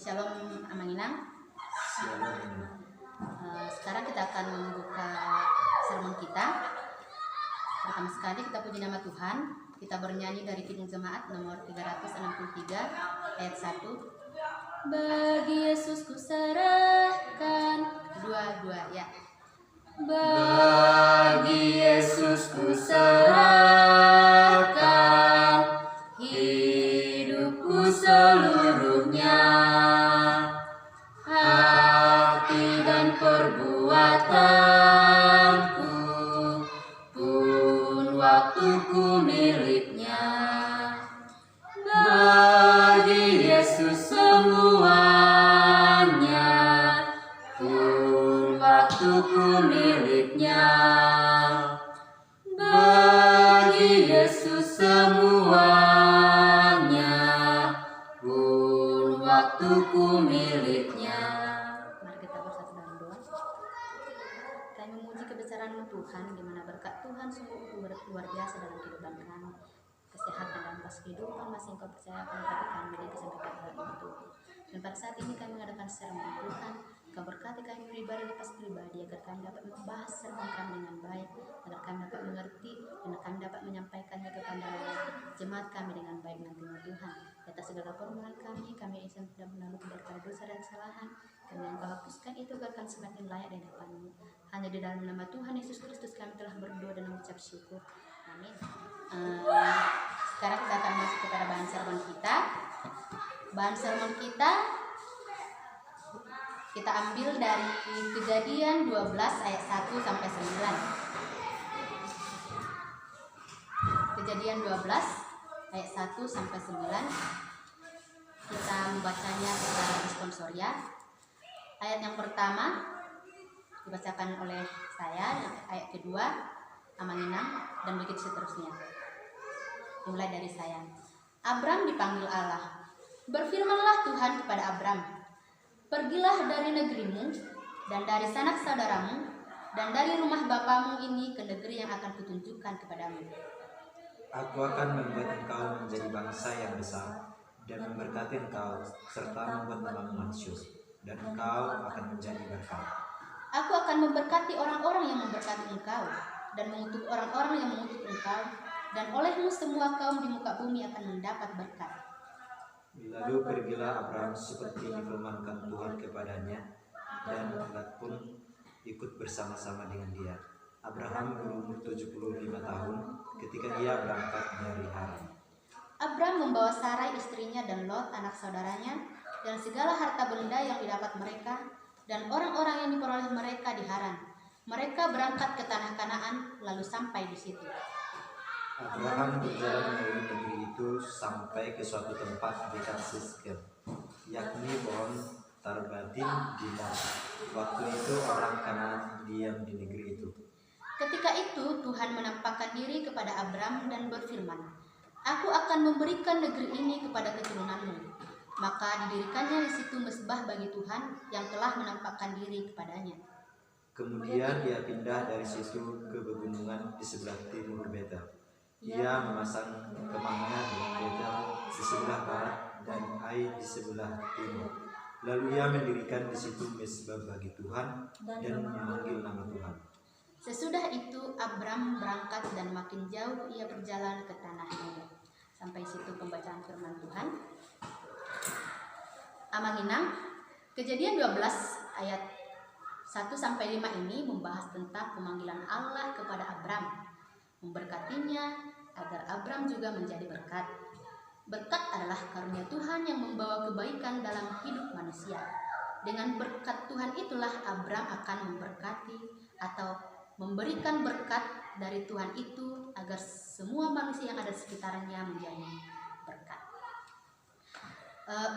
Shalom Amanginang. Sekarang kita akan membuka sermon kita. Pertama sekali kita puji nama Tuhan. Kita bernyanyi dari Kidung Jemaat nomor 363 ayat 1. Bagi Yesus ku serahkan. Dua ya. Bagi Yesus ku serahkan hidupku seluruhnya, hati dan perbuatanku pun waktuku miliknya. Bagi Yesus semuanya pun waktuku miliknya. Bagi Yesus semuanya pun waktuku miliknya. Mari kita bersatu dalam doa. Kami memuji kebesaran-Mu Tuhan, di mana berkat Tuhan sungguh luar biasa dalam kehidupan kami. Kesehatan dan pas kehidupan masih Engkau percayakan kepada kami dan kesampaian Tuhan itu. Dan pada saat ini kami mengadakan sermon Tuhan. Kau berkati kami pribadi lepas pribadi agar kami dapat membahas sermon kami dengan baik, agar kami dapat mengerti dan kami dapat menyampaikannya kepada jemaat kami dengan baik nanti Tuhan. Di atas segala permohonan kami yang tidak menakluk daripada dosa dan kesalahan, kami yang Kau hapuskan itu agar kami semakin layak di hadapan-Mu. Hanya di dalam nama Tuhan Yesus Kristus kami telah berdoa dan mengucap syukur. Amin. Sekarang kita akan masuk kepada bahan sermon kita. Bahan sermon kita ambil dari Kejadian 12 ayat 1 sampai 9. Kejadian 12 ayat 1 sampai 9. Kita membacanya secara responsoria. Ayat yang pertama dibacakan oleh saya, ayat kedua Amanginang, dan begitu seterusnya. Mulai dari saya. Abram dipanggil Allah. Berfirmanlah Tuhan kepada Abram, pergilah dari negerimu dan dari sanak saudaramu dan dari rumah bapamu ini ke negeri yang akan kutunjukkan kepadamu. Aku akan membuat engkau menjadi bangsa yang besar dan memberkati engkau serta membuat namamu masyhur, dan engkau akan menjadi berkat. Aku akan memberkati orang-orang yang memberkati engkau dan mengutuk orang-orang yang mengutuk engkau, dan olehmu semua kaum di muka bumi akan mendapat berkat. Lalu pergilah Abram seperti difirmankan Tuhan kepadanya, dan Lot pun ikut bersama-sama dengan dia. Abraham berumur 75 tahun ketika ia berangkat dari Haran. Abram membawa Sarai istrinya dan Lot anak saudaranya dan segala harta benda yang didapat mereka dan orang-orang yang diperoleh mereka di Haran. Mereka berangkat ke tanah Kanaan lalu sampai di situ. Abraham berjalan melalui negeri itu sampai ke suatu tempat dekat Siskem, yakni pohon Tarbatin di Moab. Waktu itu orang Kanaan diam di negeri itu. Ketika itu Tuhan menampakkan diri kepada Abram dan berfirman, Aku akan memberikan negeri ini kepada keturunanmu. Maka didirikannya di situ mezbah bagi Tuhan yang telah menampakkan diri kepadanya. Kemudian ia pindah dari situ ke pegunungan di sebelah timur Betel. Ia memasang kemahnya dengan Betel di sebelah barat dan Ai di sebelah timur. Lalu ia mendirikan di situ mezbah bagi Tuhan dan memanggil nama Tuhan. Sesudah itu Abram berangkat dan makin jauh ia berjalan ke tanah Negeb. Sampai situ pembacaan firman Tuhan. Amanginang. Kejadian 12 ayat 1 sampai 5 ini membahas tentang pemanggilan Allah kepada Abram, memberkatinya agar Abram juga menjadi berkat. Berkat adalah karunia Tuhan yang membawa kebaikan dalam hidup manusia. Dengan berkat Tuhan itulah Abram akan memberkati atau memberikan berkat dari Tuhan itu agar semua manusia yang ada di sekitarnya menjadi berkat.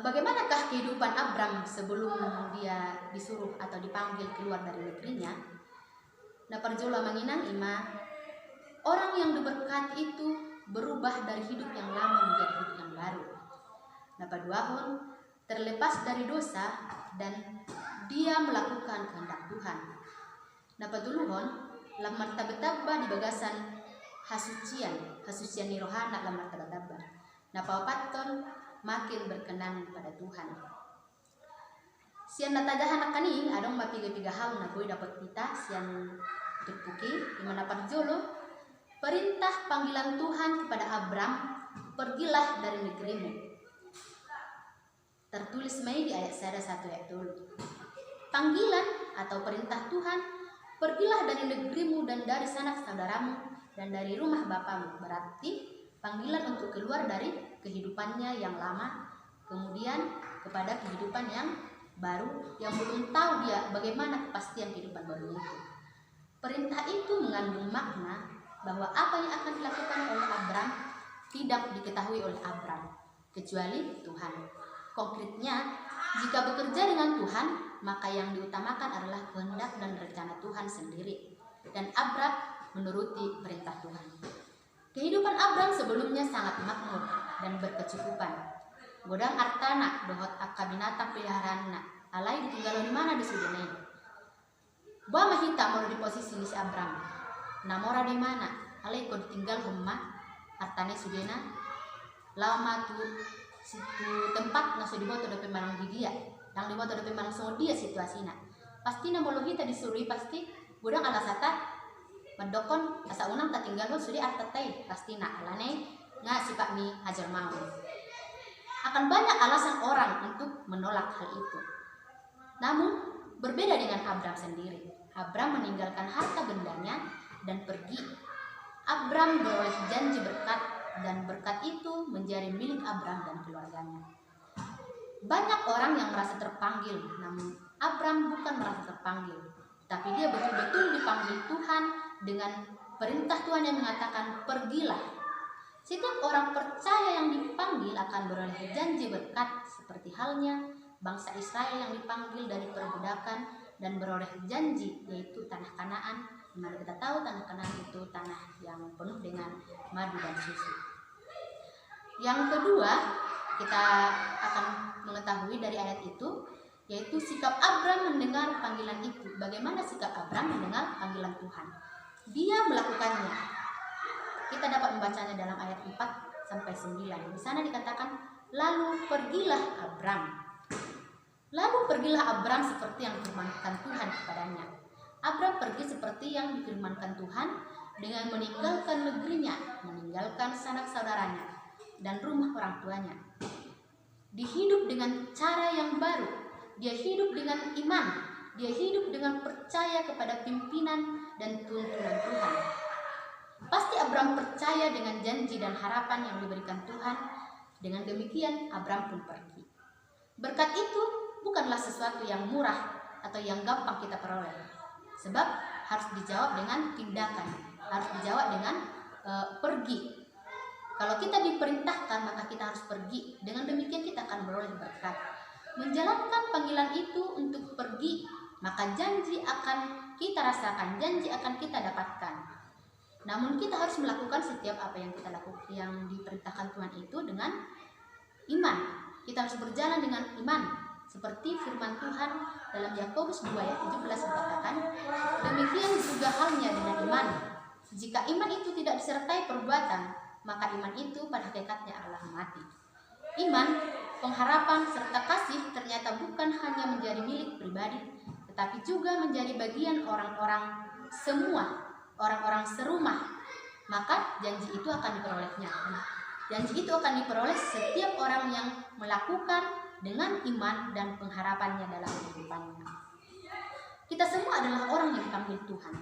Bagaimanakah kehidupan Abram sebelum dia disuruh atau dipanggil keluar dari negerinya? Nah, perjula menginang ima, orang yang diberkati itu berubah dari hidup yang lama menjadi hidup yang baru. Nah, paduahon terlepas dari dosa dan dia melakukan kehendak Tuhan. Nah, paduluhon lamar tabetabba di bagasan hasucian ni rohana lamar tabetabba. Nah, pawapaton makin berkenan pada Tuhan. Sian natagahan kani adong mapiga-piga hal na gue dapat kita sian terpuki dimana parjolo perintah panggilan Tuhan kepada Abram, pergilah dari negerimu. Tertulis Mei di ayat 1 ayat 2. Panggilan atau perintah Tuhan, pergilah dari negerimu dan dari sanak saudaramu dan dari rumah bapamu. Berarti panggilan untuk keluar dari kehidupannya yang lama, kemudian kepada kehidupan yang baru yang belum tahu dia bagaimana kepastian kehidupan baru itu. Perintah itu mengandung makna bahwa apa yang akan dilakukan oleh Abram tidak diketahui oleh Abram kecuali Tuhan. Konkretnya, jika bekerja dengan Tuhan, maka yang diutamakan adalah kehendak dan rencana Tuhan sendiri, dan Abram menuruti perintah Tuhan. Kehidupan Abram sebelumnya sangat makmur dan berkecukupan. Godang artana dohot akka binatang peliharaanna alai ditinggal di mana di sudene. Ba mahita mau di posisi si Abram. Namora di mana? Alai ko ditinggal humma artane sudena. Lama tu situ tempat naso diboto dapat manang di dia. Yang diboto dapat manang sama dia situasina. Pasti na molo hita disurui pasti godang alasata mendokon asa unang tak tinggal ho sudi artatai pasti na alane nga sifat mi hajar mau. Akan banyak alasan orang untuk menolak hal itu. Namun berbeda dengan Abram sendiri. Abram meninggalkan harta bendanya dan pergi. Abram beroleh janji berkat dan berkat itu menjadi milik Abram dan keluarganya. Banyak orang yang merasa terpanggil, namun Abram bukan merasa terpanggil, tapi dia betul-betul dipanggil Tuhan dengan perintah Tuhan yang mengatakan pergilah. Setiap orang percaya yang dipanggil akan beroleh janji berkat, seperti halnya bangsa Israel yang dipanggil dari perbudakan dan beroleh janji, yaitu tanah Kanaan. Dimana kita tahu tanah Kanaan itu tanah yang penuh dengan madu dan susu. Yang kedua, kita akan mengetahui dari ayat itu, yaitu sikap Abram mendengar panggilan itu. Bagaimana sikap Abram mendengar panggilan Tuhan? Dia melakukannya. Kita dapat membacanya dalam ayat 4 sampai 9. Di sana dikatakan, lalu pergilah Abram. Lalu pergilah Abram seperti yang difirmankan Tuhan kepadanya. Abram pergi seperti yang difirmankan Tuhan dengan meninggalkan negerinya, meninggalkan sanak saudaranya dan rumah orang tuanya. Dia hidup dengan cara yang baru. Dia hidup dengan iman. Dia hidup dengan percaya kepada pimpinan dan tuntunan Tuhan. Pasti Abram percaya dengan janji dan harapan yang diberikan Tuhan. Dengan demikian Abram pun pergi. Berkat itu bukanlah sesuatu yang murah atau yang gampang kita peroleh. Sebab harus dijawab dengan tindakan, harus dijawab dengan pergi. Kalau kita diperintahkan maka kita harus pergi. Dengan demikian kita akan beroleh berkat. Menjalankan panggilan itu untuk pergi, maka janji akan kita rasakan, janji akan kita dapatkan. Namun kita harus melakukan setiap apa yang kita lakukan, yang diperintahkan Tuhan itu dengan iman. Kita harus berjalan dengan iman. Seperti firman Tuhan dalam Yakobus 2 ayat 17 dikatakan, demikian juga halnya dengan iman. Jika iman itu tidak disertai perbuatan, maka iman itu pada hakikatnya adalah mati. Iman, pengharapan, serta kasih ternyata bukan hanya menjadi milik pribadi, tetapi juga menjadi bagian orang-orang semua, orang-orang serumah. Maka janji itu akan diperolehnya. Janji itu akan diperoleh setiap orang yang melakukan dengan iman dan pengharapannya dalam kehidupannya. Kita semua adalah orang yang dipanggil Tuhan.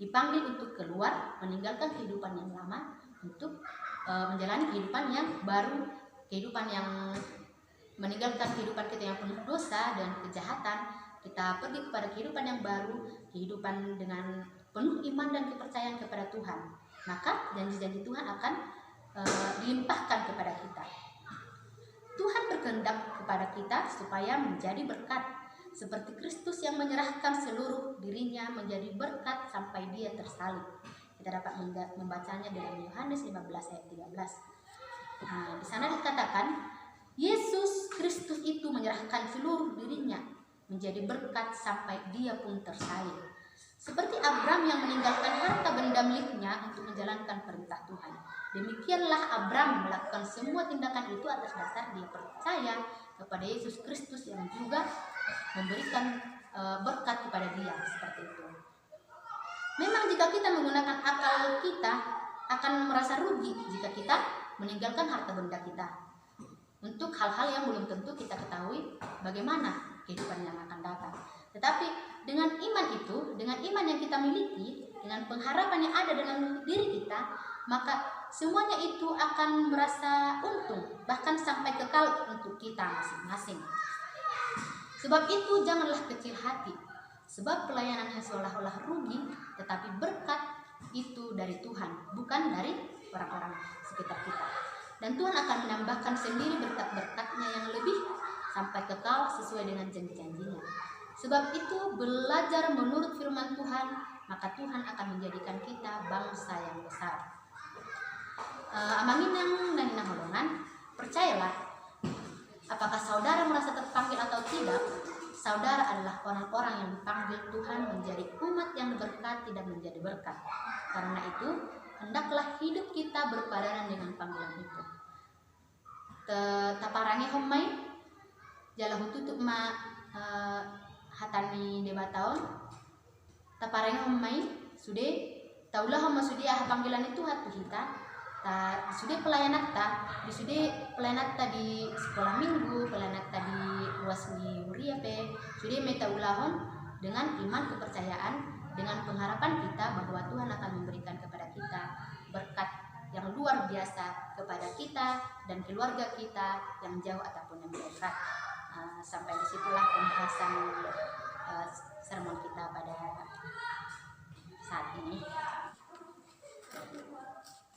Dipanggil untuk keluar, meninggalkan kehidupan yang lama, untuk menjalani kehidupan yang baru, kehidupan yang meninggalkan kehidupan kita yang penuh dosa dan kejahatan. Kita pergi kepada kehidupan yang baru, kehidupan dengan penuh iman dan kepercayaan kepada Tuhan. Maka janji-janji Tuhan akan dilimpahkan kepada kita. Tuhan berkehendak kepada kita supaya menjadi berkat, seperti Kristus yang menyerahkan seluruh dirinya menjadi berkat sampai dia tersalib. Kita dapat membacanya dalam Yohanes 15 ayat 13. Di sana dikatakan, Yesus Kristus itu menyerahkan seluruh dirinya menjadi berkat sampai dia pun tersalib. Seperti Abram yang meninggalkan harta benda miliknya untuk menjalankan perintah Tuhan. Demikianlah Abram melakukan semua tindakan itu atas dasar dia percaya kepada Yesus Kristus yang juga memberikan berkat kepada dia, seperti itu. Memang jika kita menggunakan akal kita akan merasa rugi jika kita meninggalkan harta benda kita untuk hal-hal yang belum tentu kita ketahui bagaimana kehidupan yang akan datang. Tetapi dengan iman itu, dengan iman yang kita miliki, dengan pengharapan yang ada dalam diri kita, maka semuanya itu akan merasa untung, bahkan sampai kekal untuk kita masing-masing. Sebab itu janganlah kecil hati, sebab pelayanannya seolah-olah rugi, tetapi berkat itu dari Tuhan, bukan dari orang-orang sekitar kita. Dan Tuhan akan menambahkan sendiri berkat-berkatnya yang lebih sampai kekal sesuai dengan janji-janjinya. Sebab itu belajar menurut firman Tuhan, maka Tuhan akan menjadikan kita bangsa yang besar. Amanginang dan Holongan, percayalah, apakah saudara merasa terpanggil atau tidak, saudara adalah orang-orang yang dipanggil Tuhan menjadi umat yang berkat, tidak menjadi berkat. Karena itu, hendaklah hidup kita berpadanan dengan panggilan itu. Taparangi homai, jalahu tutup ma hatani deba tahun. Taparangi homai, sudah taulah homa sudah panggilan itu hatu kita. Sudah pelayanan di sekolah minggu, pelayanan di wasni uriape, sudah meta ulahon dengan iman kepercayaan, dengan pengharapan kita bahwa Tuhan akan memberikan kepada kita berkat yang luar biasa kepada kita dan keluarga kita yang jauh ataupun yang dekat. Sampai disitulah pembahasan sermon kita pada saat ini.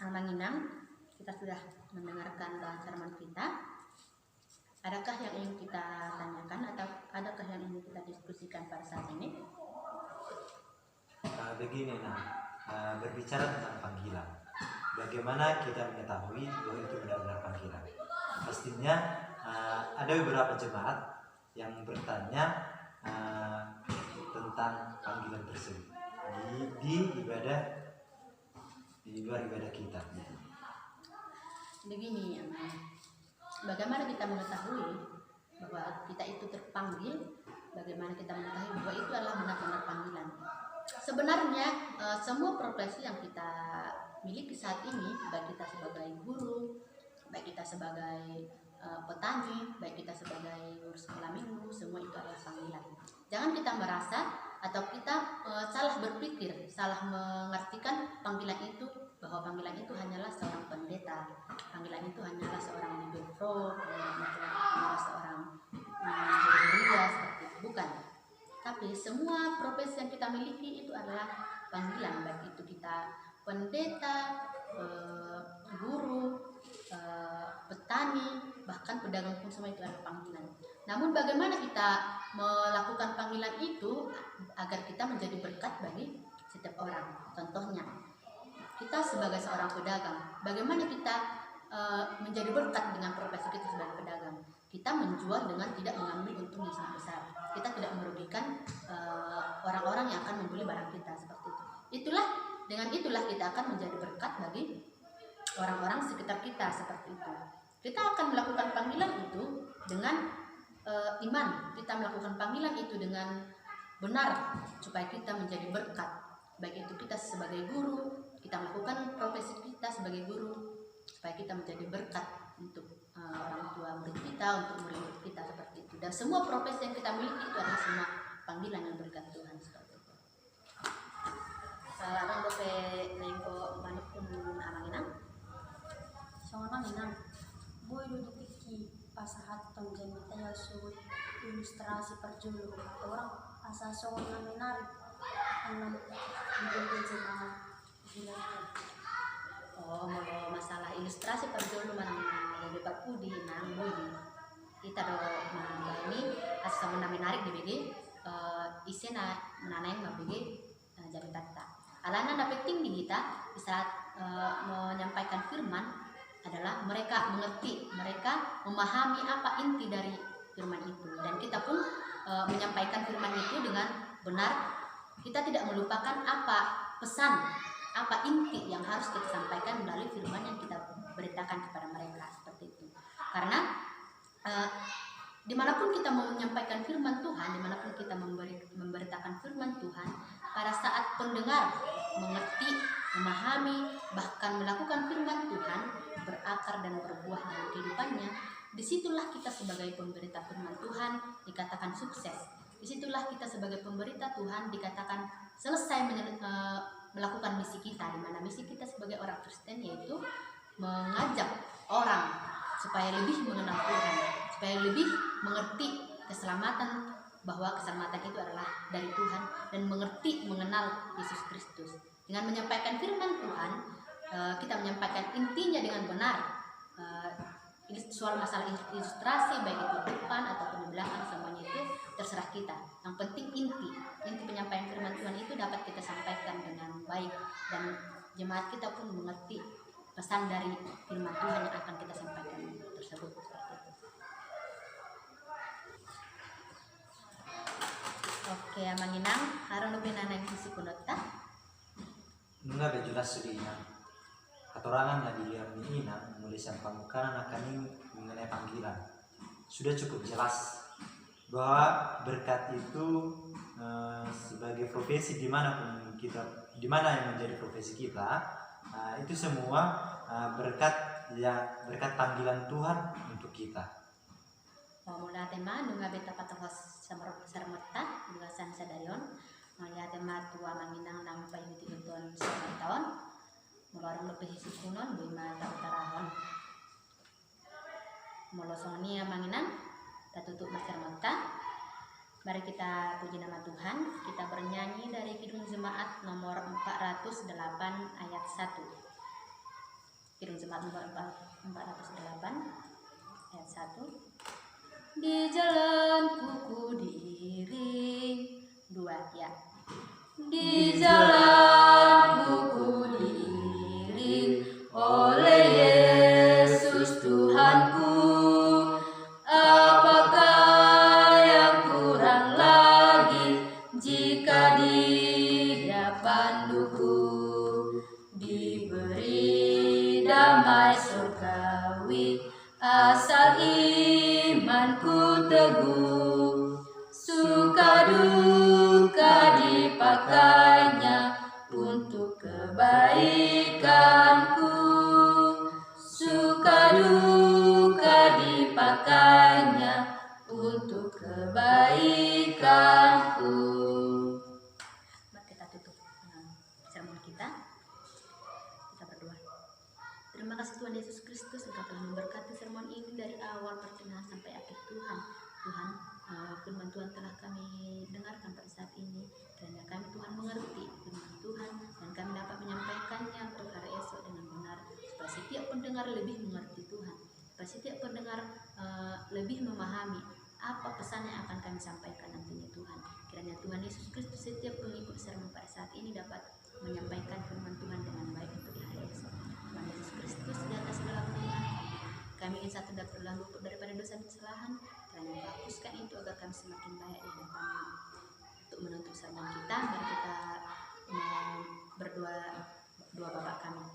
Manginang, kita sudah mendengarkan sermon kita. Adakah yang ingin kita tanyakan atau adakah yang ingin kita diskusikan pada saat ini? Begini, berbicara tentang panggilan, bagaimana kita mengetahui bahwa itu benar-benar panggilan? Pastinya ada beberapa jemaat yang bertanya tentang panggilan tersebut di luar ibadah kita. Begini, bagaimana kita mengetahui bahwa kita itu terpanggil? Bagaimana kita mengetahui bahwa itu adalah benar-benar panggilan? Sebenarnya semua profesi yang kita miliki saat ini, baik kita sebagai guru, baik kita sebagai petani, baik kita sebagai guru sekolah minggu, semua itu adalah panggilan. Jangan kita merasa atau kita salah berpikir, salah mengartikan panggilan itu, bahwa panggilan itu hanyalah seorang pendeta, panggilan itu hanyalah seorang bibelro, hanyalah seorang gereja, seperti itu. Bukan. Tapi semua profesi yang kita miliki itu adalah panggilan, baik itu kita pendeta, guru, petani, bahkan pedagang pun semua itu adalah panggilan. Namun bagaimana kita melakukan panggilan itu agar kita menjadi berkat bagi setiap orang? Contohnya, kita sebagai seorang pedagang, bagaimana kita menjadi berkat dengan profesi kita sebagai pedagang? Kita menjual dengan tidak mengambil untung yang sangat besar. Kita tidak merugikan orang-orang yang akan membeli barang kita, seperti itu. Dengan itulah kita akan menjadi berkat bagi orang-orang sekitar kita, seperti itu. Kita akan melakukan panggilan itu dengan iman. Kita melakukan panggilan itu dengan benar supaya kita menjadi berkat. Baik itu kita sebagai guru, kita melakukan profesi kita sebagai guru supaya kita menjadi berkat untuk orang tua murid kita, untuk murid kita, seperti itu. Dan semua profesi yang kita miliki itu adalah semua panggilan yang berkat Tuhan, seperti itu. Salarang dope nengko manipun amanginang. Manginang, boy do dipiki pasahat tong jamita ya sulit ilustrasi perjulu orang asa songan menarik enam menjadi jemaah gilatan. Oh, mau masalah ilustrasi perjulu mana lebih bakudi nang budi kita do ini asa muna menarik di begi isena menaneng mabegi jadi tata alana dapat tinggi kita di saat menyampaikan firman adalah mereka mengerti, mereka memahami apa inti dari firman itu, dan kita pun menyampaikan firman itu dengan benar. Kita tidak melupakan apa pesan, apa inti yang harus kita sampaikan melalui firman yang kita beritakan kepada mereka, seperti itu. Karena dimanapun kita mau menyampaikan firman Tuhan, dimanapun kita memberitakan firman Tuhan, pada saat pendengar mengerti, memahami, bahkan melakukan firman Tuhan, berakar dan berbuah dalam kehidupannya, disitulah kita sebagai pemberita firman Tuhan dikatakan sukses. Disitulah kita sebagai pemberita Tuhan dikatakan selesai melakukan misi kita, di mana misi kita sebagai orang Kristen yaitu mengajak orang supaya lebih mengenal Tuhan, supaya lebih mengerti keselamatan, bahwa keselamatan itu adalah dari Tuhan, dan mengenal Yesus Kristus. Dengan menyampaikan firman Tuhan, kita menyampaikan intinya dengan benar. Soal masalah ilustrasi baik itu di depan ataupun di belakang, semuanya itu terserah kita. Yang penting inti penyampaian firman Tuhan itu dapat kita sampaikan dengan baik, dan jemaat kita pun mengerti pesan dari firman Tuhan yang akan kita sampaikan tersebut. Oke, manginang harang lebih nanang isi kunota. Enggak jelas sudinya. Katorangan na diamina mulai sampai bukan akan mengenai panggilan. Sudah cukup jelas bahwa berkat itu sebagai profesi dimanapun kita, dimana yang menjadi profesi kita, itu semua berkat panggilan Tuhan untuk kita. Mula tema nunga beta patokos sarmerta dugasan sadarion melihat tema tua manginang nang payuti beton tahun melarang lebih sikunon bima tak utarahon molosong nia manginang kita tutup sarmerta. Mari kita puji nama Tuhan. Kita bernyanyi dari Kidung Jemaat nomor 408 ayat 1. Kidung Jemaat nomor 408 ayat 1. Di jalanku ku diiring, 2 ya. Di jalanku ku diiring oleh Yesus Tuhanku. Apakah yang kurang lagi jika Dia panduku? Diberi damai surgawi asal imanku teguh, suka duka dipakainya untuk kebaikanku, suka duka dipakainya untuk kebaikanku. Mari kita tutup sermon kita. Kita berdoa. Terima kasih Tuhan Yesus Kristus, Engkau telah memberkati sermon ini dari awal pertengahan sampai akhir. Tuhan, firman Tuhan telah kami dengarkan pada saat ini, karena kami Tuhan mengerti firman Tuhan dan kami dapat menyampaikannya untuk hari esok dengan benar, supaya setiap pendengar lebih mengerti Tuhan, supaya setiap pendengar lebih memahami apa pesan yang akan kami sampaikan nantinya Tuhan. Kiranya Tuhan Yesus Kristus setiap pengikut sermon pada saat ini dapat menyampaikan firman Tuhan dengan baik untuk di hari esok. Tuhan Yesus Kristus di atas segala kemuliaan, kami ingin satu dapat berlalu daripada dosa dan kesalahan, kiranya hapuskan itu agar kami semakin baik di hadapan-Mu. Untuk menutup sermon kita, mari kita berdoa Bapa kami.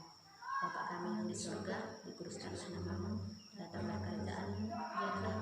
Bapa kami yang di surga, dikuduskanlah nama-Mu, datanglah kerajaan-Mu, biarlah